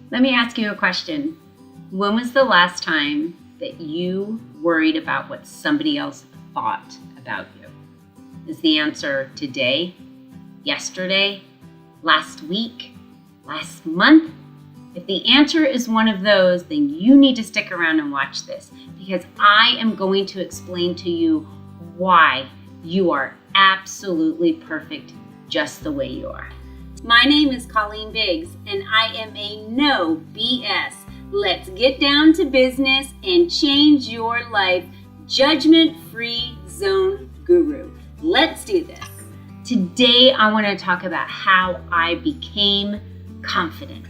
Let me ask you a question. When was the last time that you worried about what somebody else thought about you? Is the answer today, yesterday, last week, last month? If the answer is one of those, then you need to stick around and watch this, because I am going to explain to you why you are absolutely perfect just the way you are. My name is Colleen Biggs, and I am a no BS. Let's get down to business and change your life judgment-free zone guru. Let's do this. Today, I want to talk about how I became confident.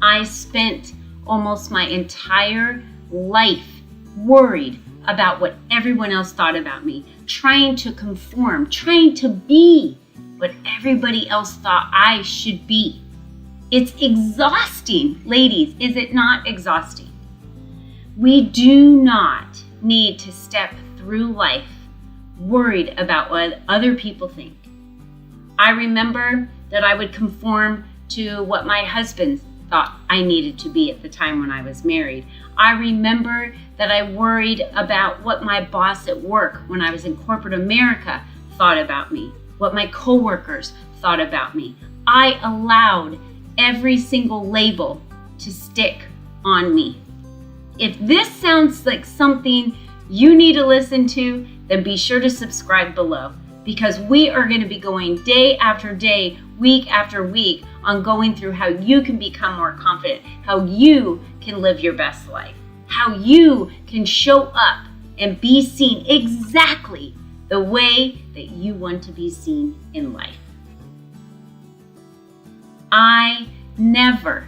I spent almost my entire life worried about what everyone else thought about me, trying to conform, trying to be what everybody else thought I should be. It's exhausting, ladies. Is it not exhausting? We do not need to step through life worried about what other people think. I remember that I would conform to what my husband thought I needed to be at the time when I was married. I remember that I worried about what my boss at work when I was in corporate America thought about me, what my coworkers thought about me. I allowed every single label to stick on me. If this sounds like something you need to listen to, then be sure to subscribe below, because we are going to be going day after day, week after week on going through how you can become more confident, how you can live your best life, how you can show up and be seen exactly the way that you want to be seen in life. I never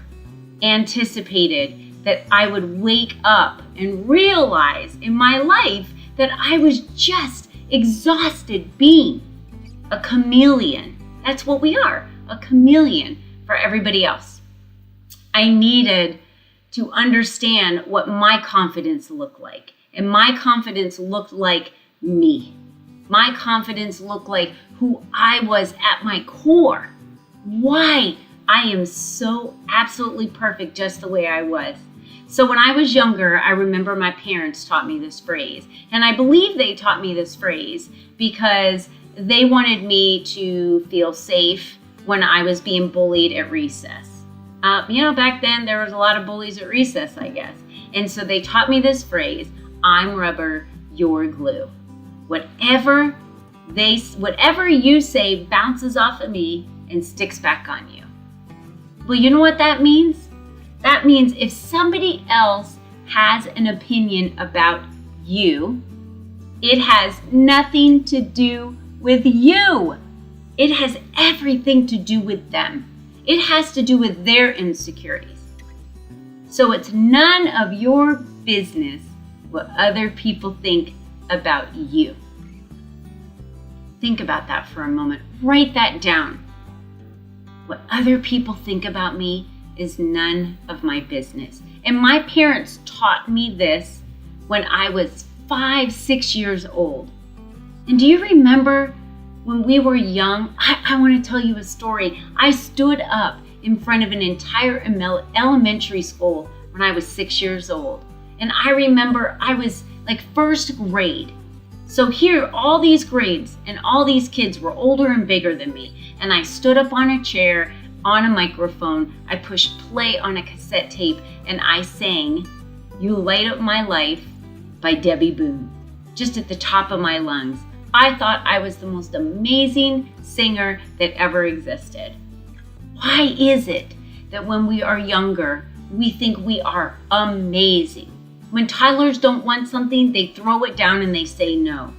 anticipated that I would wake up and realize in my life that I was just exhausted being a chameleon. That's what we are, a chameleon for everybody else. I needed to understand what my confidence looked like. And my confidence looked like me. My confidence looked like who I was at my core. Why I am so absolutely perfect just the way I was. So when I was younger, I remember my parents taught me this phrase. And I believe they taught me this phrase because they wanted me to feel safe when I was being bullied at recess. Back then there was a lot of bullies at recess, I guess. And so they taught me this phrase, I'm rubber, you're glue. Whatever you say bounces off of me and sticks back on you. Well, you know what that means? That means if somebody else has an opinion about you, it has nothing to do with you. It has everything to do with them. It has to do with their insecurities. So it's none of your business what other people think about you. Think about that for a moment. Write that down. What other people think about me is none of my business. And my parents taught me this when I was 5-6 years old. And do you remember when we were young? I want to tell you a story. I stood up in front of an entire elementary school when I was 6 years old. And I remember I was like first grade. So here, all these grades and all these kids were older and bigger than me. And I stood up on a chair, on a microphone. I pushed play on a cassette tape, and I sang You Light Up My Life by Debbie Boone, just at the top of my lungs. I thought I was the most amazing singer that ever existed. Why is it that when we are younger, we think we are amazing? When toddlers don't want something, they throw it down and they say no.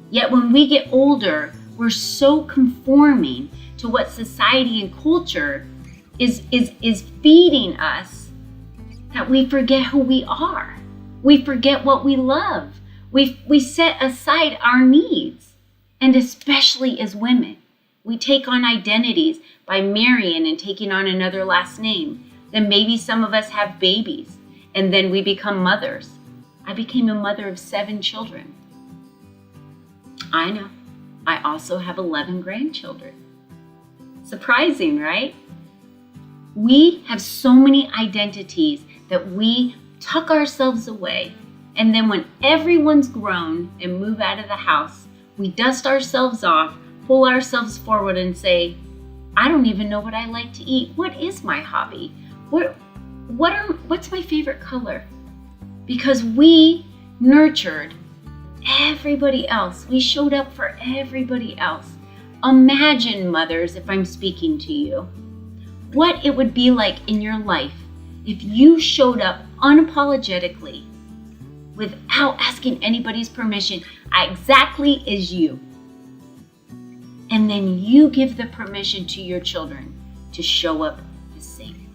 Yet when we get older, we're so conforming to what society and culture is feeding us that we forget who we are. We forget what we love. We set aside our needs. And especially as women, we take on identities by marrying and taking on another last name. Then maybe some of us have babies, and then we become mothers. I became a mother of 7 children. I know. I also have 11 grandchildren. Surprising, right? We have so many identities that we tuck ourselves away. And then when everyone's grown and move out of the house, we dust ourselves off, pull ourselves forward and say, I don't even know what I like to eat. What is my hobby? What's my favorite color? Because we nurtured everybody else. We showed up for everybody else. Imagine, mothers, if I'm speaking to you, what it would be like in your life if you showed up unapologetically without asking anybody's permission, exactly as you. And then you give the permission to your children to show up the same.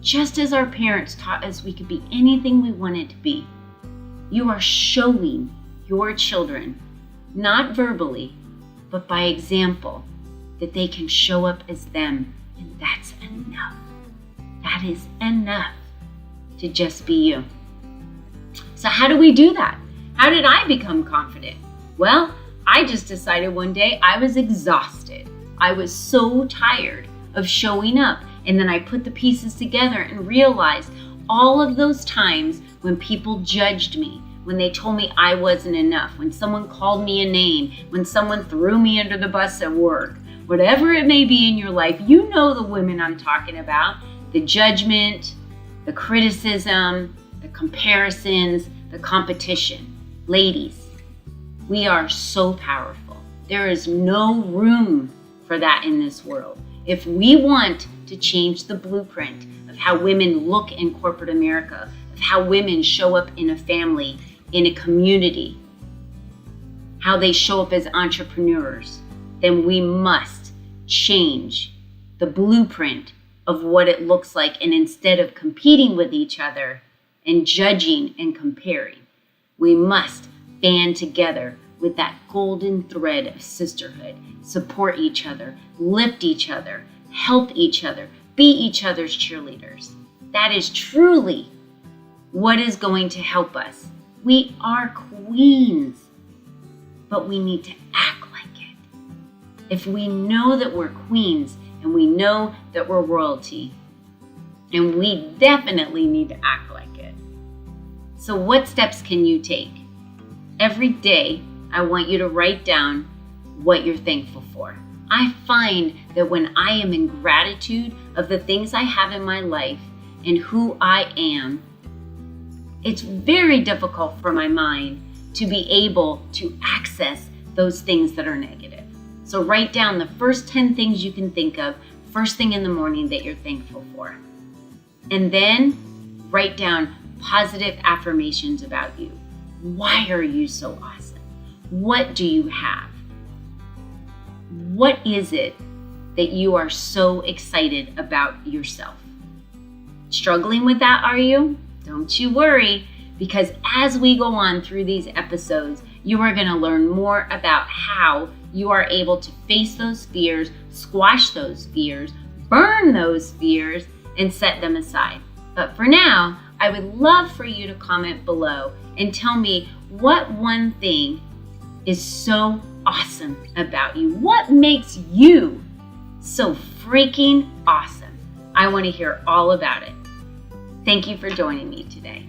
Just as our parents taught us we could be anything we wanted to be, you are showing your children, not verbally, but by example, that they can show up as them. And that's enough. That is enough to just be you. So how do we do that? How did I become confident? Well, I just decided one day I was exhausted. I was so tired of showing up. And then I put the pieces together and realized all of those times when people judged me, when they told me I wasn't enough, when someone called me a name, when someone threw me under the bus at work, whatever it may be in your life, you know the women I'm talking about, the judgment, the criticism, the comparisons, the competition. Ladies, we are so powerful. There is no room for that in this world. If we want to change the blueprint of how women look in corporate America, of how women show up in a family, in a community, how they show up as entrepreneurs, then we must change the blueprint of what it looks like. And instead of competing with each other and judging and comparing, we must band together with that golden thread of sisterhood, support each other, lift each other, help each other, be each other's cheerleaders. That is truly what is going to help us. We are queens, but we need to act like it. If we know that we're queens and we know that we're royalty, and we definitely need to act like it. So what steps can you take? Every day, I want you to write down what you're thankful for. I find that when I am in gratitude of the things I have in my life and who I am, it's very difficult for my mind to be able to access those things that are negative. So write down the first 10 things you can think of first thing in the morning that you're thankful for. And then write down positive affirmations about you. Why are you so awesome? What do you have? What is it that you are so excited about yourself? Struggling with that, are you? Don't you worry, because as we go on through these episodes, you are going to learn more about how you are able to face those fears, squash those fears, burn those fears, and set them aside. But for now, I would love for you to comment below and tell me what one thing is so awesome about you. What makes you so freaking awesome? I want to hear all about it. Thank you for joining me today.